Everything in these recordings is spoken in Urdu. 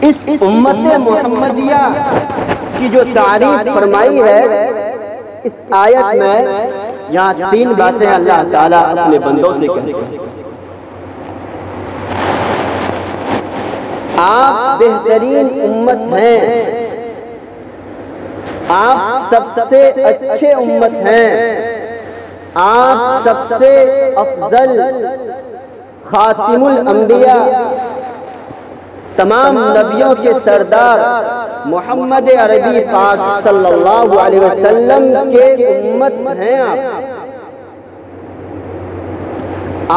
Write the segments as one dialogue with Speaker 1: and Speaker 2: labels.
Speaker 1: اس امت محمدیہ کی جو تعریف فرمائی ہے اس آیت میں، یہاں 3 باتیں اللہ تعالیٰ اپنے بندوں سے کہتے ہیں۔ آپ بہترین امت ہیں، آپ سب سے اچھے امت ہیں، آپ سب سے افضل خاتم الانبیاء، تمام نبیوں کے سردار محمد عربی پاک صلی اللہ علیہ وسلم کے امت ہیں۔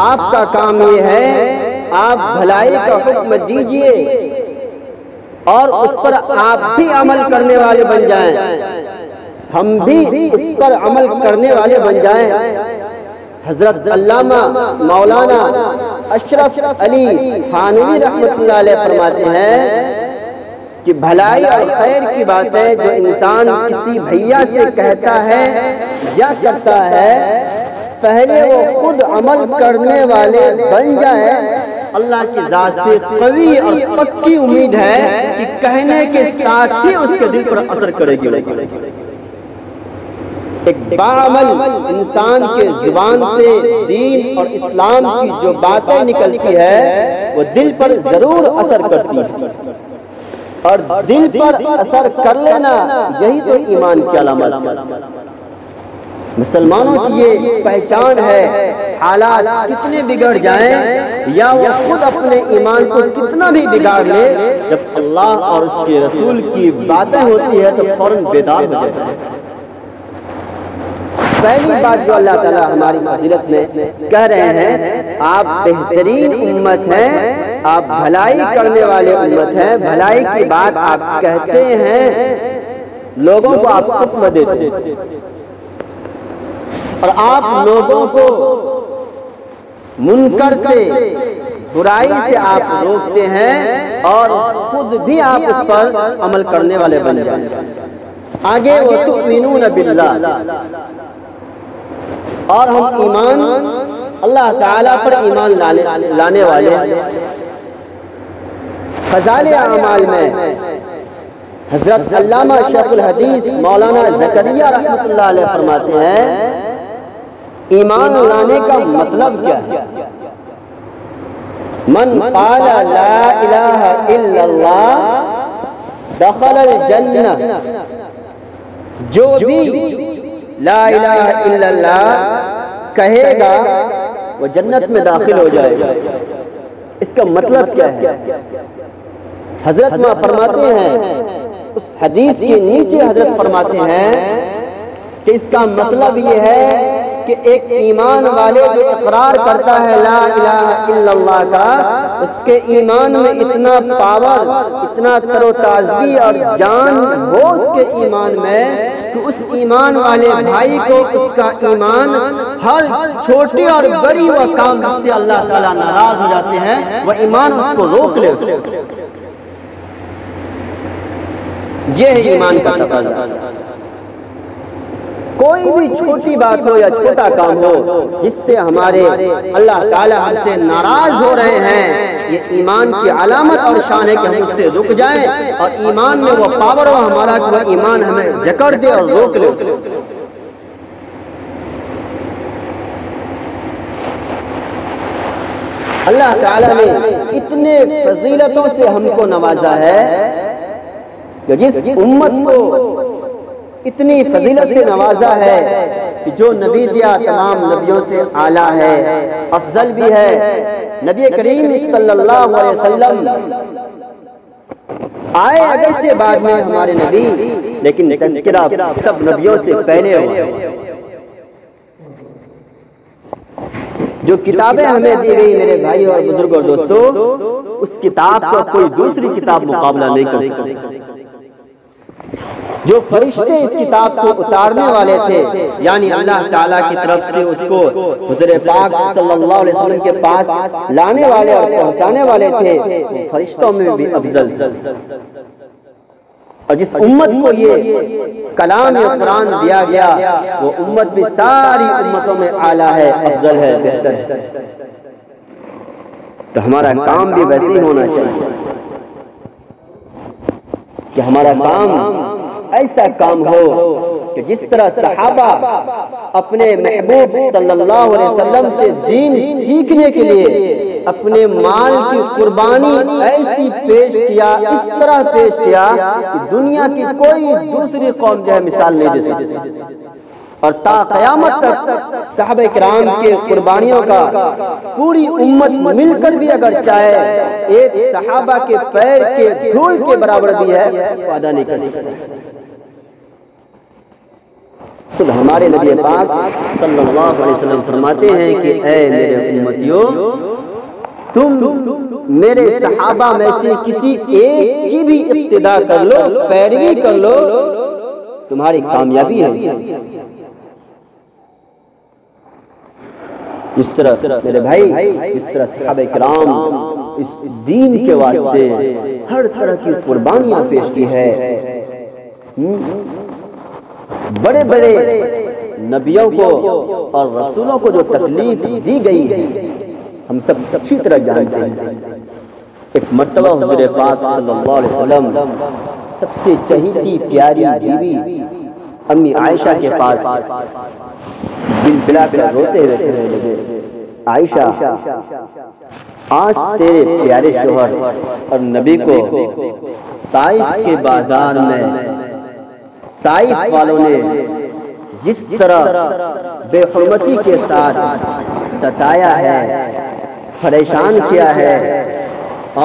Speaker 1: آپ کا کام یہ ہے آپ بھلائی کا حکم دیجئے اور اس پر آپ بھی عمل کرنے والے بن جائیں، ہم بھی اس پر عمل کرنے والے بن جائیں۔ حضرت علامہ مولانا اشرف علی تھانوی رحمۃ اللہ علیہ فرماتے ہیں کہ بھلائی اور خیر کی باتیں جو انسان کسی بھیا سے کہتا ہے یا کرتا ہے، پہلے وہ خود عمل کرنے والے بن جائے، اللہ کی ذات سے قوی اور پکی امید ہے کہ کہنے کے ساتھ ہی اس کے دل پر اثر کرے گی۔ ایک باعمل انسان کے زبان سے دین اور اسلام کی جو باتیں نکلتی ہے وہ دل پر ضرور اثر کرتی ہے، اور دل پر اثر کر لینا یہی تو ایمان کی علامت ہے۔ مسلمانوں کی یہ پہچان ہے، حالات کتنے بگڑ جائیں یا وہ خود اپنے ایمان کو کتنا بھی بگاڑ لے، جب اللہ اور اس کے رسول کی باتیں ہوتی ہے تو فوراً بیدار ہو جاتے ہیں۔ پہلی بات جو اللہ تعالیٰ ہماری معذرت میں کہہ رہے ہیں، آپ بہترین امت ہیں، آپ بھلائی کرنے والے امت ہیں، بھلائی کی بات آپ کہتے ہیں، لوگوں کو آپ حکم دیتے ہیں، اور آپ لوگوں کو منکر سے، برائی سے آپ روکتے ہیں اور خود بھی آپ اس پر عمل کرنے والے بن جائیں۔ آگے وَتُؤْمِنُونَ بِاللَّهِ، اور ہم ایمان اللہ تعالیٰ پر ایمان لانے والے ہیں۔ فضائل اعمال میں حضرت علامہ شیخ الحدیث مولانا زکریا رحمۃ اللہ علیہ فرماتے ہیں ایمان لانے کا مطلب کیا ہے؟ من قال لا الہ الا اللہ دخل الجنہ، جو بھی لا الہ الا اللہ کہے گا وہ جنت میں داخل ہو جائے گا۔ اس کا مطلب کیا ہے؟ حضرت ماں فرماتے ہیں، اس حدیث کے نیچے حضرت فرماتے ہیں کہ اس کا مطلب یہ ہے کہ ایک ایمان والے جو اقرار کرتا ہے لا الہ الا اللہ کا، اس کے ایمان میں اتنا پاور، اتنا تر و تازگی اور جان ہو اس کے ایمان میں کہ اس ایمان والے بھائی کو اس کا ایمان ہر چھوٹی اور بڑی وہ کام جس سے اللہ تعالیٰ ناراض ہو جاتے ہیں وہ ایمان اس کو روک لے۔ یہ ہے ایمان کا تقاضا۔ کوئی بھی چھوٹی بات ہو یا چھوٹا کام ہو جس سے ہمارے اللہ تعالیٰ ہم سے ناراض ہو رہے ہیں، یہ ایمان کی علامت اور شان ہے کہ ہم اس سے رک جائیں، اور ایمان میں وہ پاور ہو ہمارا کہ وہ ایمان ہمیں جکڑ دے اور روک لے۔ اللہ تعالیٰ نے اتنے فضیلتوں سے ہم کو نوازا ہے کہ جس امت کو اتنی فضیلت سے نوازا ہے کہ جو نبی دیا تمام نبیوں سے اعلیٰ ہے، افضل بھی ہے۔ نبی کریم صلی اللہ علیہ وسلم آئے اگرچہ بعد میں ہمارے نبی، لیکن تذکرہ سب نبیوں سے پہلے ہو۔ جو کتابیں ہمیں دی گئی میرے بھائی اور بزرگ اور دوستو، اس کتاب کو کوئی دوسری کتاب مقابلہ نہیں کر سکتی۔ جو فرشتے اس کتاب کو اتارنے والے تھے، یعنی اللہ تعالیٰ کی طرف سے اس کو حضور پاک صلی اللہ علیہ وسلم کے پاس لانے والے اور پہنچانے والے تھے، وہ فرشتوں میں بھی افضل تھے۔ اور جس امت کو یہ کلام قرآن دیا گیا وہ امت بھی ساری امتوں میں اعلیٰ ہے، افضل ہے، بہتر ہے۔ تو ہمارا کام بھی ویسے ہی ہونا چاہیے کہ ہمارا کام ایسا کام ہو کہ جس طرح صحابہ اپنے محبوب صلی اللہ علیہ وسلم سے دین سیکھنے کے لیے اپنے مال کی قربانی ایسی پیش کیا، اس طرح پیش کیا کہ دنیا کی کوئی دوسری قوم جو ہے مثال نہیں دے سکتی، اور تا قیامت تک صحابہ کرام کے قربانیوں کا پوری امت مل کر بھی اگر چاہے ایک صحابہ کے پیر کے دھول کے برابر بھی ہے تو ادا نہیں کر سکتے۔ تو ہمارے نبی پاک صلی اللہ علیہ وسلم فرماتے ہیں کہ اے میرے امتیوں، تم میرے صحابہ میں سے کسی ایک کی بھی اقتدا کر لو، پیروی کر لو، تمہاری کامیابی ہے۔ اس طرح میرے بھائی، اس طرح صحابہ کرام اس دین کے واسطے ہر طرح کی قربانیاں پیش کی ہے۔ بڑے بڑے نبیوں کو اور رسولوں کو جو تکلیف دی گئی ہے ہم سب اچھی طرح جانتے ہیں۔ ایک مرتبہ حضور پاک صلی اللہ علیہ وسلم سب سے چہیتی پیاری بیوی امی عائشہ کے پاس بلا بلا روتے ہوئے کہنے لگے، عائشہ آج تیرے پیارے شوہر اور نبی کو طائف کے بازار میں طائف والوں نے جس طرح بے حرمتی کے ساتھ ستایا ہے، پریشان کیا ہے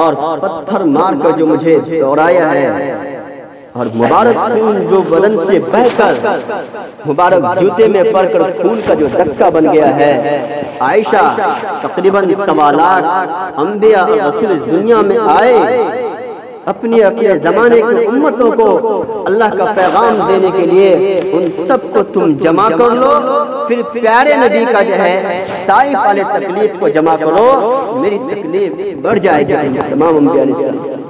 Speaker 1: اور پتھر مار کر جو مجھے دوڑایا ہے، اور مبارک خون جو بدن سے بہہ کر مبارک جوتے میں پڑ کر خون کا جو دھکا بن گیا ہے، عائشہ تقریباً 1.25 لاکھ انبیاء اور رسول اس دنیا میں آئے، اپنے زمانے کی امتوں کو اللہ کا پیغام دینے کے لیے ان سب کو تم جمع کر لو، پھر پیارے نبی کا جو ہے طائف والے تکلیف کو جمع کرو، میری تکلیف بڑھ جائے گی تمام انبیاء علیہ السلام۔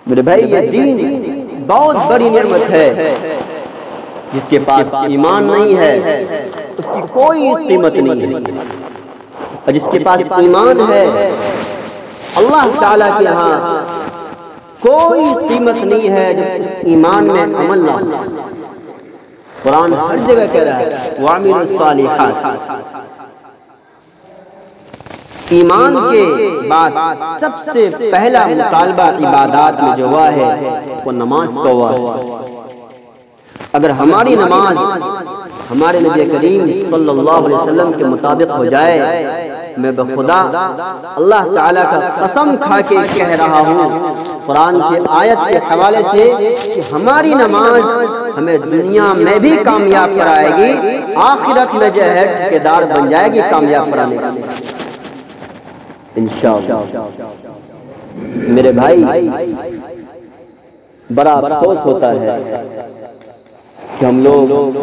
Speaker 1: میرے بھائی، یہ دین بہت بڑی نعمت ہے، جس کے پاس ایمان نہیں ہے اس کی کوئی قیمت نہیں ہے، اور جس کے پاس ایمان ہے اللہ تعالیٰ کے ہاں کوئی قیمت نہیں ہے جب اس ایمان میں عمل نہ ہو۔ قرآن ہر جگہ کہہ رہا ہے وَعَمِلُوا الصَّالِحَاتِ۔ ایمان کے بعد سب سے پہلا مطالبہ عبادات میں جو ہوا ہے وہ نماز کا ہوا ہے۔ اگر ہماری نماز ہمارے نبی کریم صلی اللہ علیہ وسلم کے مطابق ہو جائے، میں بخدا اللہ تعالیٰ کا قسم کھا کے کہہ رہا ہوں قرآن کی آیت کے حوالے سے کہ ہماری نماز ہمیں دنیا میں بھی کامیاب کرائے گی، آخرت میں جو ہے ٹھیکیدار بن جائے گی کامیاب کرانے کا انشاءاللہ۔ میرے بھائی، بڑا افسوس ہوتا ہے کہ ہم لوگ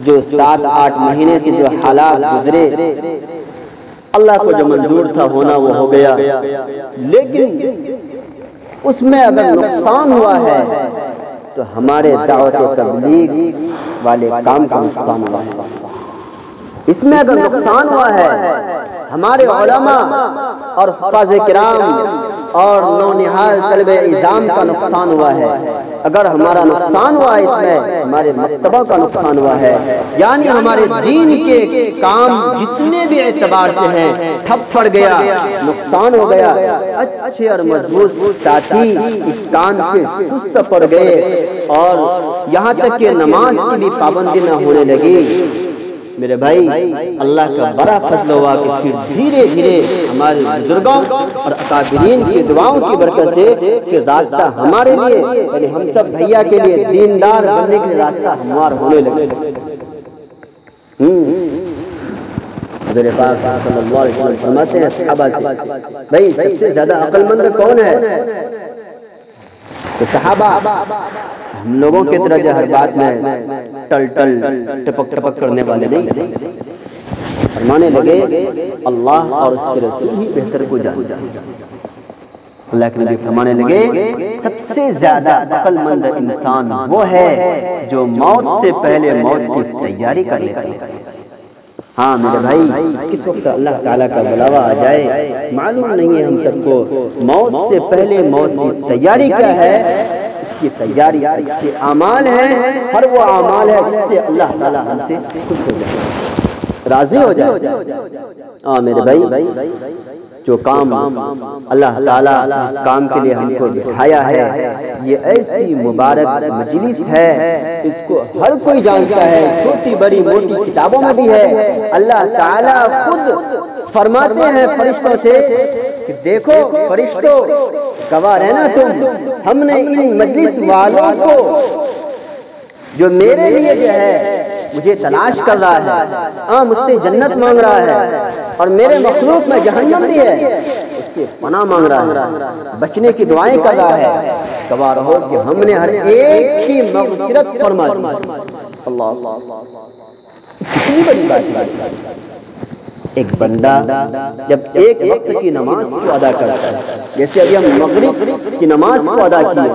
Speaker 1: جو 7-8 مہینے سے جو حالات گزرے، اللہ کو جو منظور تھا ہونا وہ ہو گیا، لیکن اس میں اگر نقصان ہوا ہے تو ہمارے دعوت و تبلیغ والے کام کا نقصان ہوا ہے۔ اس میں اگر نقصان ہوا ہے ہمارے علماء اور حفاظ کرام اور نونہال طلب اعظام کا نقصان ہوا ہے، اگر ہمارا نقصان ہوا ہے اس میں ہمارے مکتبہ کا نقصان ہوا ہے، یعنی ہمارے دین کے کام جتنے بھی اعتبار سے ہیں ٹھپ پڑ گیا، نقصان ہو گیا۔ اچھے اور مضبوط ساتھی اس کام سے سست پڑ گئے، اور یہاں تک کہ نماز کی بھی پابندی نہ ہونے لگی۔ میرے بھائی، اللہ کا بڑا فضل ہوا کہ پھر دھیرے دھیرے ہمارے بزرگوں اور اکابرین کی دعاؤں کی برکت سے پھر راستہ ہمارے لیے، یعنی ہم سب بھیا کے لیے دیندار بننے کے راستہ ہموار ہونے لگے۔ حضور پاک صلی اللہ علیہ وسلم فرماتے ہیں صحابہ سے، بھائی سب سے زیادہ عقل مند کون ہے؟ تو صحابہ ہم لوگوں کی طرح جو ہر بات میں ٹل ٹل ٹپک ٹپک کرنے والے نہیں تھے، فرمانے لگے اللہ اور اس کے رسول ہی بہتر کو جانتے ہیں۔ اللہ کے نبی فرمانے لگے سب سے زیادہ عقل مند انسان وہ ہے جو موت سے پہلے موت کی تیاری کر لیتا ہے۔ ہاں میرے بھائی، کس وقت اللہ تعالیٰ کا بلاوا آ جائے معلوم نہیں ہے ہم سب کو۔ موت سے پہلے موت کی تیاری کیا ہے؟ اس کی تیاری اچھے اعمال ہیں، ہر وہ اعمال ہے جس سے اللہ تعالیٰ ہم سے خوش ہو جائے، راضی ہو جائے۔ ہاں میرے بھائی، جو کام اللہ تعالیٰ جس کام کے لیے ہم کو بٹھایا ہے، یہ ایسی مبارک مجلس ہے، اس کو ہر کوئی جانتا ہے، چھوٹی بڑی موٹی کتابوں میں بھی ہے۔ اللہ تعالیٰ خود فرماتے ہیں فرشتوں سے کہ دیکھو فرشتوں، گواہ رہنا تم، ہم نے ان مجلس والوں کو جو میرے لیے جو ہے مجھے تلاش کر رہا ہے، مجھ سے جنت مانگ رہا ہے، اور میرے مخلوق میں جہنم بھی ہے، اس سے پناہ مانگ رہا ہے، بچنے کی دعائیں کر رہا ہے، گواہ رہو کہ ہم نے ہر ایک کی مغفرت فرما دی۔ اللہ، کتنی بڑی بات ہے۔ ایک بندہ جب ایک وقت کی نماز کو ادا کرتا ہے، جیسے ابھی ہم مغرب کی نماز کو ادا کی،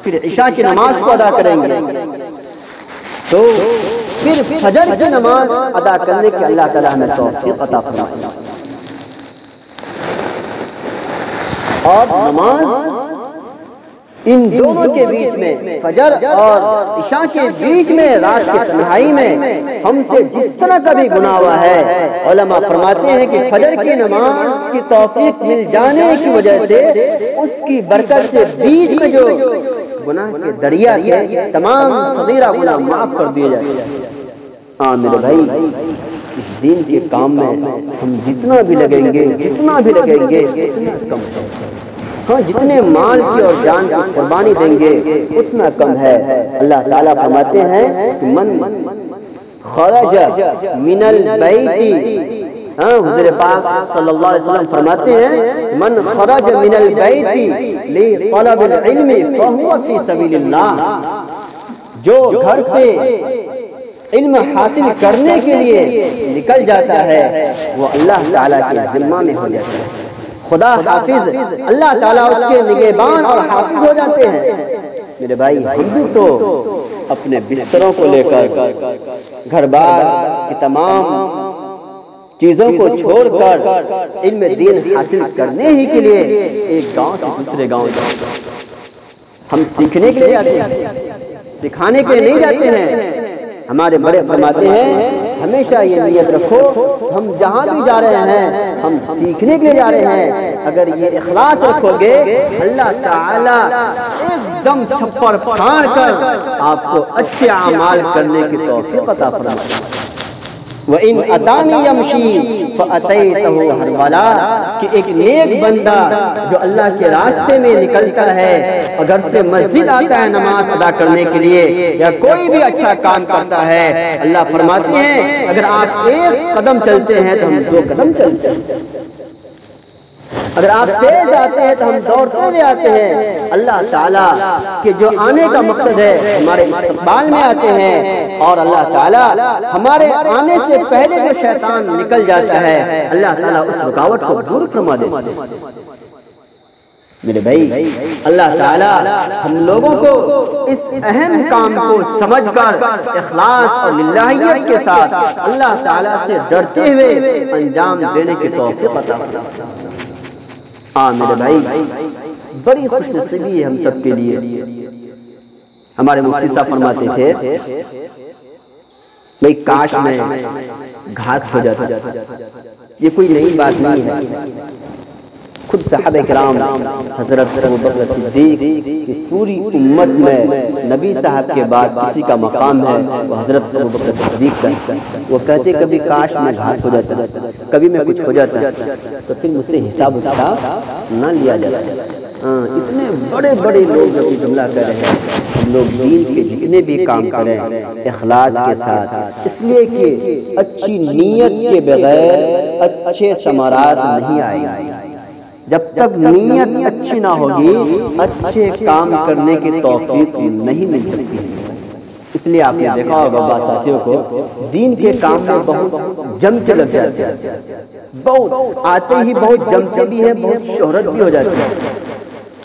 Speaker 1: پھر عشاء کی نماز کو ادا کریں گے، تو پھر فجر کی نماز ادا کرنے کی اللہ تعالیٰ ہمیں توفیق عطا فرمائے۔ اور نماز ان دونوں کے بیچ میں، فجر اور عشاء کے بیچ میں، رات کی تنہائی میں ہم سے جس طرح کا بھی گناہ ہوا ہے، علماء فرماتے ہیں کہ فجر کی نماز کی توفیق مل جانے کی وجہ سے اس کی برکت سے بیچ میں جو گناہ کے دریا تھے، تمام صغیرہ گناہ معاف کر دیے جاتے ہیں۔ ہاں میرے بھائی، اس دین کے کام میں ہم جتنا بھی لگیں گے، اتنا کم ہے۔ ہاں جتنے مال کی اور جان کی قربانی دیں گے اتنا کم ہے۔ اللہ تعالیٰ فرماتے ہیں کہ من خرج من البیت، حضور پاک صلی اللہ علیہ وسلم فرماتے ہیں من خرج من البیت لطلب العلم فهو فی سبیل اللہ، جو گھر سے علم حاصل کرنے کے لیے نکل جاتا ہے وہ اللہ تعالیٰ کے ذمہ میں ہو جاتا ہے۔ خدا حافظ، اللہ تعالیٰ اس کے نگہبان اور حافظ ہو جاتے ہیں۔ میرے بھائی، ہم بھی تو اپنے بستروں کو لے کر، گھر بار کی تمام چیزوں کو چھوڑ کر علم دین حاصل کرنے ہی کے لیے ایک گاؤں سے دوسرے گاؤں ہم سیکھنے کے لیے جاتے ہیں، سکھانے کے لیے نہیں جاتے ہیں۔ ہمارے بڑے فرماتے ہیں ہمیشہ یہ نیت رکھو، ہم جہاں بھی جا رہے ہیں ہم سیکھنے کے لیے جا رہے ہیں۔ اگر یہ اخلاص رکھو گے، اللہ تعالیٰ ایک دم چھپر پھاڑ کر آپ کو اچھے اعمال کرنے کی توفیق عطا فرمائے گا۔ وَإِنْ أَتَانِي يَمْشِي فَأَتَيْتُهُ هَرْوَلًا، کہ ایک نیک بندہ جو اللہ کے راستے میں نکلتا ہے، اگر سے مسجد آتا ہے نماز ادا کرنے کے لیے یا کوئی بھی اچھا کام کرتا ہے، اللہ فرماتے ہیں اگر آپ ایک قدم چلتے ہیں تو ہم 2 قدم چلتے ہیں، اگر آپ تیز آتے ہیں تو ہم دوڑتے ہوئے آتے ہیں۔ اللہ تعالیٰ کے جو آنے کا مقصد ہے ہمارے استقبال میں آتے ہیں، اور اللہ تعالیٰ ہمارے آنے سے پہلے جو شیطان نکل جاتا ہے اللہ تعالیٰ اس رکاوٹ کو دور فرما دیتا ہے۔ میرے بھائی، اللہ تعالیٰ ہم لوگوں کو اس اہم کام کو سمجھ کر اخلاص اور للہیت کے ساتھ اللہ تعالیٰ سے ڈرتے ہوئے انجام دینے کی توفیق عطا فرمائے۔ ہاں میرے بھائی، بڑی خوش نصیبی ہے ہم سب کے لیے۔ ہمارے مفتی صاحب فرماتے تھے بھئی کاش میں گھاس ہو جاتا، یہ کوئی نئی بات نہیں ہے۔ خود صحابہ کرام حضرت ابوبکر صدیق کی پوری امت میں نبی صاحب کے بعد کسی کا مقام ہے وہ حضرت ابوبکر صدیق کا۔ وہ کہتے کبھی کاش میں گھاس ہو جاتا، کبھی میں کچھ ہو جاتا تو پھر مجھ سے حساب نہ لیا جاتا۔ اتنے بڑے بڑے لوگ جو جملہ کر رہے ہیں، ہم لوگ دین کے جتنے بھی کام کریں اخلاص کے ساتھ، اس لیے کہ اچھی نیت کے بغیر اچھے ثمرات نہیں آئیں گے۔ جب تک نیت اچھی نہ ہوگی اچھے کام کرنے کی توفیق نہیں مل سکتی۔ اس لیے آپ نے دیکھا ہوگا بعض ساتھیوں کو دین کے کام میں بہت جم کے لگ جاتے ہیں، بہت آتے ہی بہت جمتے بھی ہیں، بہت شہرت بھی ہو جاتی ہے،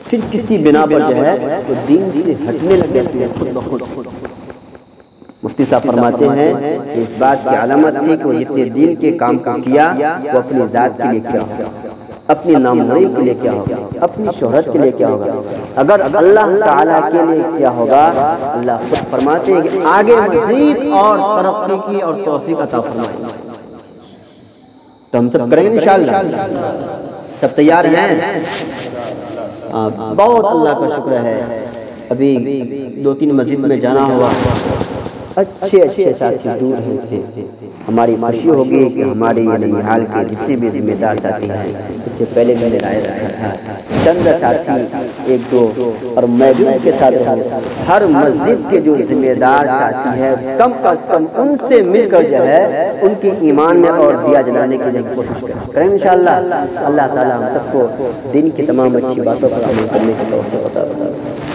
Speaker 1: پھر کسی بنا پر جو ہے وہ دین سے ہٹنے لگ جاتے ہیں خود بخود۔ مفتی صاحب فرماتے ہیں کہ اس بات کی علامت تھی کہ وہ جتنے دین کے کام کو کیا وہ اپنی ذات کے لیے کیا ہوگا، اپنی ناموری کے لیے کیا ہوگا، اپنی شہرت کے لیے کیا ہوگا۔ اگر اللہ تعالیٰ کے لیے کیا ہوگا، اللہ خود فرماتے ہیں کہ آگے مزید اور ترقی کی اور توفیق عطا فرمائیں گے۔ تو ہم سب کریں گے انشاءاللہ، سب تیار ہیں؟ بہت اللہ کا شکر ہے، ابھی 2-3 مسجد میں جانا ہوا، اچھے ساتھی دور ہیں سے ہماری خوشی ہوگی کہ ہمارے یہ ننیہال کے جتنے بھی ذمہ دار ساتھی ہیں، اس سے پہلے میں نے رائے رکھا تھا چند ساتھی 1-2 اور میں بھی ان کے ساتھ رہوں، ہر مسجد کے جو ذمہ دار ساتھی ہیں کم از کم ان سے مل کر جو ہے ان کے ایمان میں اور دیا جلانے کے لیے کوشش کریں انشاءاللہ۔ اللہ تعالی ہم سب کو دین کی تمام اچھی باتوں پر عمل کرنے کی توفیق عطا فرمائے۔